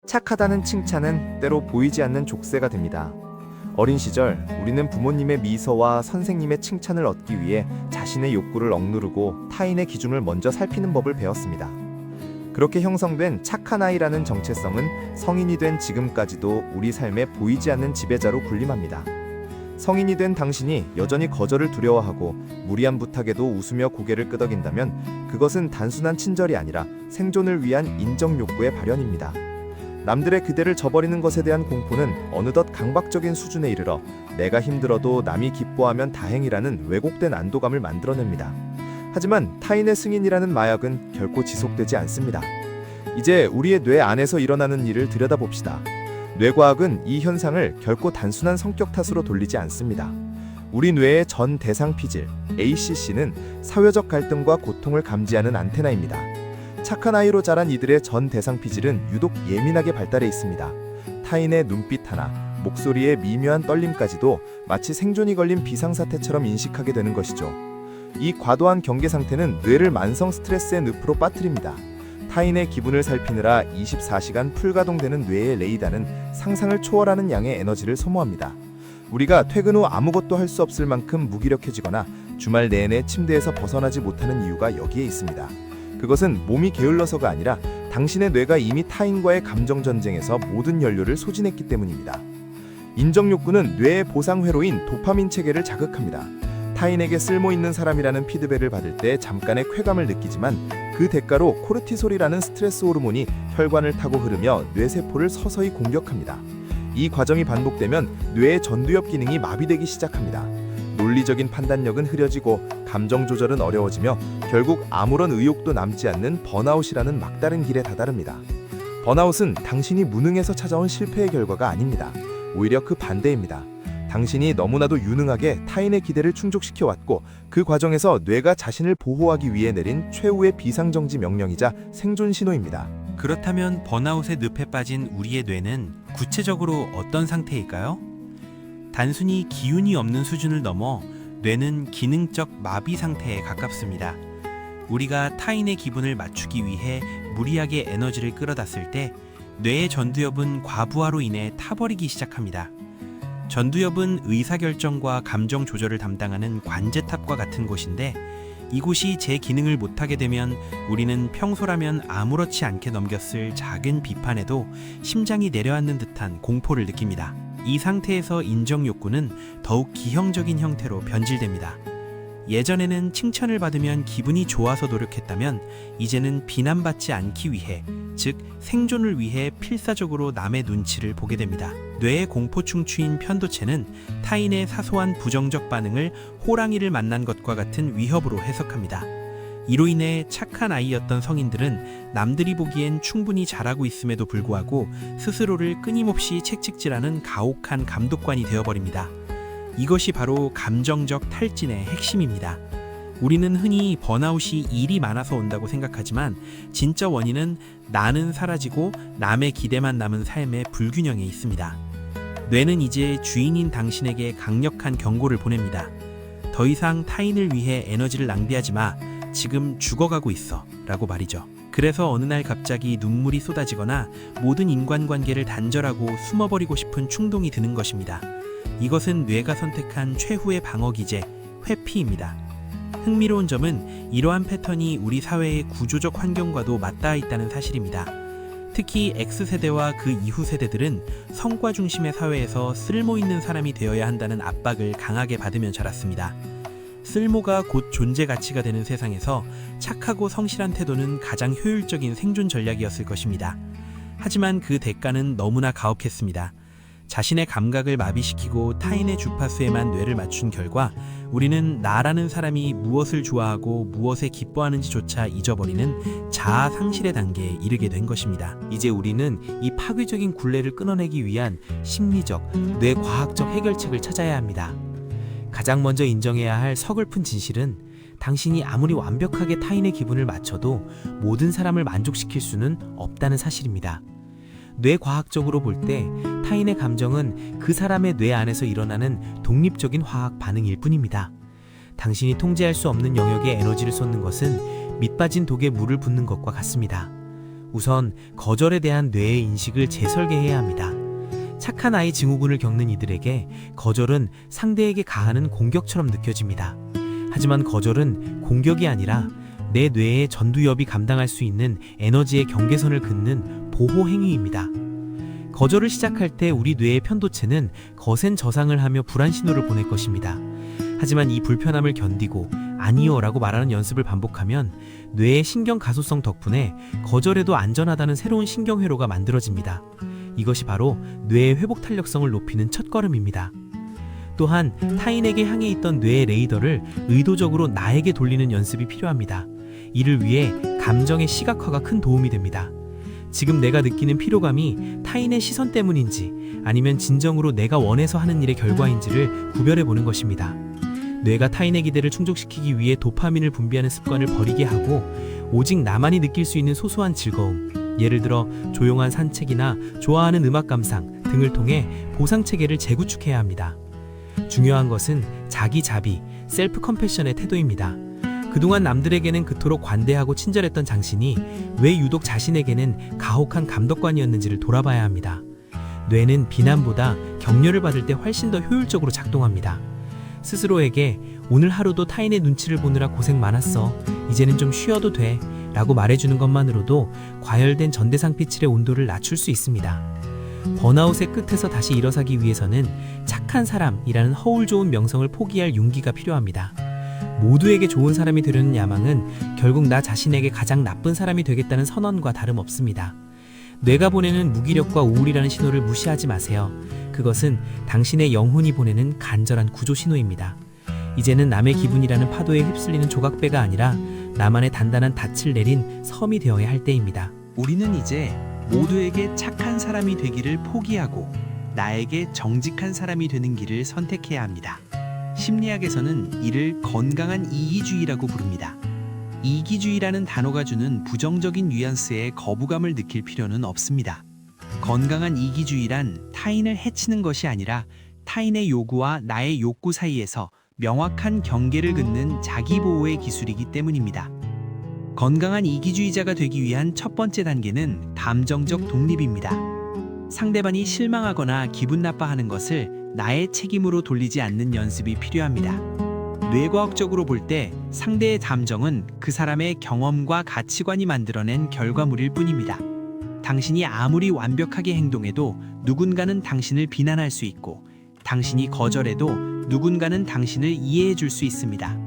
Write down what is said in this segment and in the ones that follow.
착하다는 칭찬은 때로 보이지 않는 족쇄가 됩니다. 어린 시절 우리는 부모님의 미소와 선생님의 칭찬을 얻기 위해 자신의 욕구를 억누르고 타인의 기준을 먼저 살피는 법을 배웠습니다. 그렇게 형성된 착한 아이라는 정체성은 성인이 된 지금까지도 우리 삶에 보이지 않는 지배자로 군림합니다. 성인이 된 당신이 여전히 거절을 두려워하고 무리한 부탁에도 웃으며 고개를 끄덕인다면 그것은 단순한 친절이 아니라 생존을 위한 인정 욕구의 발현입니다. 남들의 그대를 저버리는 것에 대한 공포는 어느덧 강박적인 수준에 이르러 내가 힘들어도 남이 기뻐하면 다행이라는 왜곡된 안도감을 만들어냅니다. 하지만 타인의 승인이라는 마약은 결코 지속되지 않습니다. 이제 우리의 뇌 안에서 일어나는 일을 들여다봅시다. 뇌과학은 이 현상을 결코 단순한 성격 탓으로 돌리지 않습니다. 우리 뇌의 전 대상 피질, ACC는 사회적 갈등과 고통을 감지하는 안테나입니다. 착한 아이로 자란 이들의 전 대상 피질은 유독 예민하게 발달해 있습니다. 타인의 눈빛 하나, 목소리의 미묘한 떨림까지도 마치 생존이 걸린 비상사태처럼 인식하게 되는 것이죠. 이 과도한 경계 상태는 뇌를 만성 스트레스의 늪으로 빠뜨립니다. 타인의 기분을 살피느라 24시간 풀가동되는 뇌의 레이더는 상상을 초월하는 양의 에너지를 소모합니다. 우리가 퇴근 후 아무것도 할 수 없을 만큼 무기력해지거나 주말 내내 침대에서 벗어나지 못하는 이유가 여기에 있습니다. 그것은 몸이 게을러서가 아니라 당신의 뇌가 이미 타인과의 감정 전쟁에서 모든 연료를 소진했기 때문입니다. 인정 욕구는 뇌의 보상 회로인 도파민 체계를 자극합니다. 타인에게 쓸모있는 사람이라는 피드백을 받을 때 잠깐의 쾌감을 느끼지만 그 대가로 코르티솔이라는 스트레스 호르몬이 혈관을 타고 흐르며 뇌세포를 서서히 공격합니다. 이 과정이 반복되면 뇌의 전두엽 기능이 마비되기 시작합니다. 논리적인 판단력은 흐려지고 감정 조절은 어려워지며 결국 아무런 의욕도 남지 않는 번아웃이라는 막다른 길에 다다릅니다. 번아웃은 당신이 무능해서 찾아온 실패의 결과가 아닙니다. 오히려 그 반대입니다. 당신이 너무나도 유능하게 타인의 기대를 충족시켜왔고 그 과정에서 뇌가 자신을 보호하기 위해 내린 최후의 비상정지 명령이자 생존 신호입니다. 그렇다면 번아웃의 늪에 빠진 우리의 뇌는 구체적으로 어떤 상태일까요? 단순히 기운이 없는 수준을 넘어 뇌는 기능적 마비 상태에 가깝습니다. 우리가 타인의 기분을 맞추기 위해 무리하게 에너지를 끌어다 쓸 때 뇌의 전두엽은 과부하로 인해 타버리기 시작합니다. 전두엽은 의사결정과 감정 조절을 담당하는 관제탑과 같은 곳인데 이곳이 제 기능을 못하게 되면 우리는 평소라면 아무렇지 않게 넘겼을 작은 비판에도 심장이 내려앉는 듯한 공포를 느낍니다. 이 상태에서 인정 욕구는 더욱 기형적인 형태로 변질됩니다. 예전에는 칭찬을 받으면 기분이 좋아서 노력했다면 이제는 비난받지 않기 위해, 즉 생존을 위해 필사적으로 남의 눈치를 보게 됩니다. 뇌의 공포충추인 편도체는 타인의 사소한 부정적 반응을 호랑이를 만난 것과 같은 위협으로 해석합니다. 이로 인해 착한 아이였던 성인들은 남들이 보기엔 충분히 잘하고 있음에도 불구하고 스스로를 끊임없이 채찍질하는 가혹한 감독관이 되어버립니다. 이것이 바로 감정적 탈진의 핵심입니다. 우리는 흔히 번아웃이 일이 많아서 온다고 생각하지만 진짜 원인은 나는 사라지고 남의 기대만 남은 삶의 불균형에 있습니다. 뇌는 이제 주인인 당신에게 강력한 경고를 보냅니다. 더 이상 타인을 위해 에너지를 낭비하지 마. 지금 죽어가고 있어. 라고 말이죠. 그래서 어느 날 갑자기 눈물이 쏟아지거나 모든 인간관계를 단절하고 숨어버리고 싶은 충동이 드는 것입니다. 이것은 뇌가 선택한 최후의 방어기제, 회피입니다. 흥미로운 점은 이러한 패턴이 우리 사회의 구조적 환경과도 맞닿아 있다는 사실입니다. 특히 X세대와 그 이후 세대들은 성과 중심의 사회에서 쓸모있는 사람이 되어야 한다는 압박을 강하게 받으며 자랐습니다. 쓸모가 곧 존재 가치가 되는 세상에서 착하고 성실한 태도는 가장 효율적인 생존 전략이었을 것입니다. 하지만 그 대가는 너무나 가혹했습니다. 자신의 감각을 마비시키고 타인의 주파수에만 뇌를 맞춘 결과 우리는 나라는 사람이 무엇을 좋아하고 무엇에 기뻐하는지조차 잊어버리는 자아 상실의 단계에 이르게 된 것입니다. 이제 우리는 이 파괴적인 굴레를 끊어내기 위한 심리적, 뇌과학적 해결책을 찾아야 합니다. 가장 먼저 인정해야 할 서글픈 진실은 당신이 아무리 완벽하게 타인의 기분을 맞춰도 모든 사람을 만족시킬 수는 없다는 사실입니다. 뇌과학적으로 볼 때 타인의 감정은 그 사람의 뇌 안에서 일어나는 독립적인 화학 반응일 뿐입니다. 당신이 통제할 수 없는 영역에 에너지를 쏟는 것은 밑 빠진 독에 물을 붓는 것과 같습니다. 우선 거절에 대한 뇌의 인식을 재설계해야 합니다. 착한 아이 증후군을 겪는 이들에게 거절은 상대에게 가하는 공격처럼 느껴집니다. 하지만 거절은 공격이 아니라 내 뇌의 전두엽이 감당할 수 있는 에너지의 경계선을 긋는 보호 행위입니다. 거절을 시작할 때 우리 뇌의 편도체는 거센 저상을 하며 불안 신호를 보낼 것입니다. 하지만 이 불편함을 견디고 아니요 라고 말하는 연습을 반복하면 뇌의 신경 가소성 덕분에 거절해도 안전하다는 새로운 신경회로가 만들어집니다. 이것이 바로 뇌의 회복 탄력성을 높이는 첫걸음입니다. 또한 타인에게 향해 있던 뇌의 레이더를 의도적으로 나에게 돌리는 연습이 필요합니다. 이를 위해 감정의 시각화가 큰 도움이 됩니다. 지금 내가 느끼는 피로감이 타인의 시선 때문인지 아니면 진정으로 내가 원해서 하는 일의 결과인지를 구별해 보는 것입니다. 뇌가 타인의 기대를 충족시키기 위해 도파민을 분비하는 습관을 버리게 하고 오직 나만이 느낄 수 있는 소소한 즐거움, 예를 들어 조용한 산책이나 좋아하는 음악 감상 등을 통해 보상 체계를 재구축해야 합니다. 중요한 것은 자기 자비, 셀프 컴패션의 태도입니다. 그동안 남들에게는 그토록 관대하고 친절했던 당신이 왜 유독 자신에게는 가혹한 감독관이었는지를 돌아봐야 합니다. 뇌는 비난보다 격려를 받을 때 훨씬 더 효율적으로 작동합니다. 스스로에게 오늘 하루도 타인의 눈치를 보느라 고생 많았어. 이제는 좀 쉬어도 돼. 라고 말해주는 것만으로도 과열된 전대상피칠의 온도를 낮출 수 있습니다. 번아웃의 끝에서 다시 일어서기 위해서는 착한 사람이라는 허울 좋은 명성을 포기할 용기가 필요합니다. 모두에게 좋은 사람이 되려는 야망은 결국 나 자신에게 가장 나쁜 사람이 되겠다는 선언과 다름없습니다. 뇌가 보내는 무기력과 우울이라는 신호를 무시하지 마세요. 그것은 당신의 영혼이 보내는 간절한 구조 신호입니다. 이제는 남의 기분이라는 파도에 휩쓸리는 조각배가 아니라 나만의 단단한 닻을 내린 섬이 되어야 할 때입니다. 우리는 이제 모두에게 착한 사람이 되기를 포기하고 나에게 정직한 사람이 되는 길을 선택해야 합니다. 심리학에서는 이를 건강한 이기주의라고 부릅니다. 이기주의라는 단어가 주는 부정적인 뉘앙스에 거부감을 느낄 필요는 없습니다. 건강한 이기주의란 타인을 해치는 것이 아니라 타인의 요구와 나의 욕구 사이에서 명확한 경계를 긋는 자기보호의 기술이기 때문입니다. 건강한 이기주의자가 되기 위한 첫 번째 단계는 감정적 독립입니다. 상대방이 실망하거나 기분 나빠하는 것을 나의 책임으로 돌리지 않는 연습이 필요합니다. 뇌과학적으로 볼 때 상대의 감정은 그 사람의 경험과 가치관이 만들어낸 결과물일 뿐입니다. 당신이 아무리 완벽하게 행동해도 누군가는 당신을 비난할 수 있고 당신이 거절해도 누군가는 당신을 이해해 줄 수 있습니다.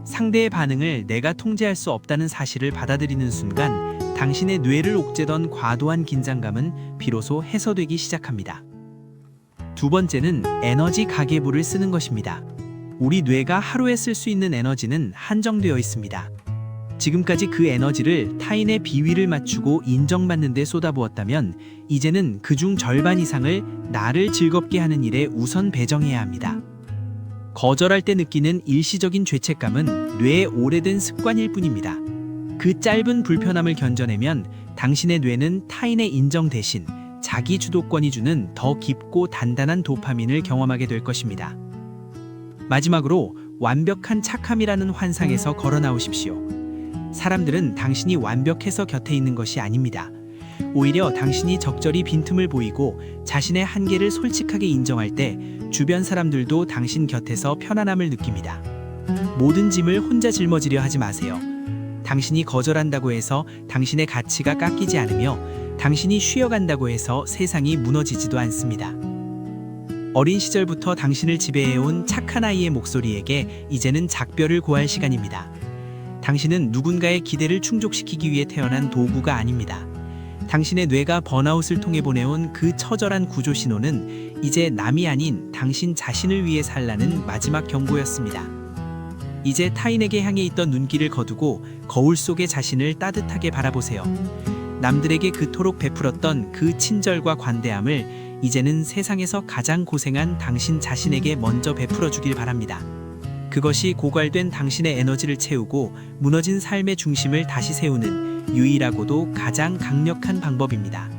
상대의 반응을 내가 통제할 수 없다는 사실을 받아들이는 순간 당신의 뇌를 옥죄던 과도한 긴장감은 비로소 해소되기 시작합니다. 두 번째는 에너지 가계부를 쓰는 것입니다. 우리 뇌가 하루에 쓸 수 있는 에너지는 한정되어 있습니다. 지금까지 그 에너지를 타인의 비위를 맞추고 인정받는 데 쏟아부었다면 이제는 그중 절반 이상을 나를 즐겁게 하는 일에 우선 배정해야 합니다. 거절할 때 느끼는 일시적인 죄책감은 뇌의 오래된 습관일 뿐입니다. 그 짧은 불편함을 견뎌내면 당신의 뇌는 타인의 인정 대신 자기 주도권이 주는 더 깊고 단단한 도파민을 경험하게 될 것입니다. 마지막으로 완벽한 착함이라는 환상에서 걸어 나오십시오. 사람들은 당신이 완벽해서 곁에 있는 것이 아닙니다. 오히려 당신이 적절히 빈틈을 보이고 자신의 한계를 솔직하게 인정할 때 주변 사람들도 당신 곁에서 편안함을 느낍니다. 모든 짐을 혼자 짊어지려 하지 마세요. 당신이 거절한다고 해서 당신의 가치가 깎이지 않으며 당신이 쉬어간다고 해서 세상이 무너지지도 않습니다. 어린 시절부터 당신을 지배해온 착한 아이의 목소리에게 이제는 작별을 고할 시간입니다. 당신은 누군가의 기대를 충족시키기 위해 태어난 도구가 아닙니다. 당신의 뇌가 번아웃을 통해 보내온 그 처절한 구조 신호는 이제 남이 아닌 당신 자신을 위해 살라는 마지막 경고였습니다. 이제 타인에게 향해 있던 눈길을 거두고 거울 속의 자신을 따뜻하게 바라보세요. 남들에게 그토록 베풀었던 그 친절과 관대함을 이제는 세상에서 가장 고생한 당신 자신에게 먼저 베풀어 주길 바랍니다. 그것이 고갈된 당신의 에너지를 채우고 무너진 삶의 중심을 다시 세우는 유일하고도 가장 강력한 방법입니다.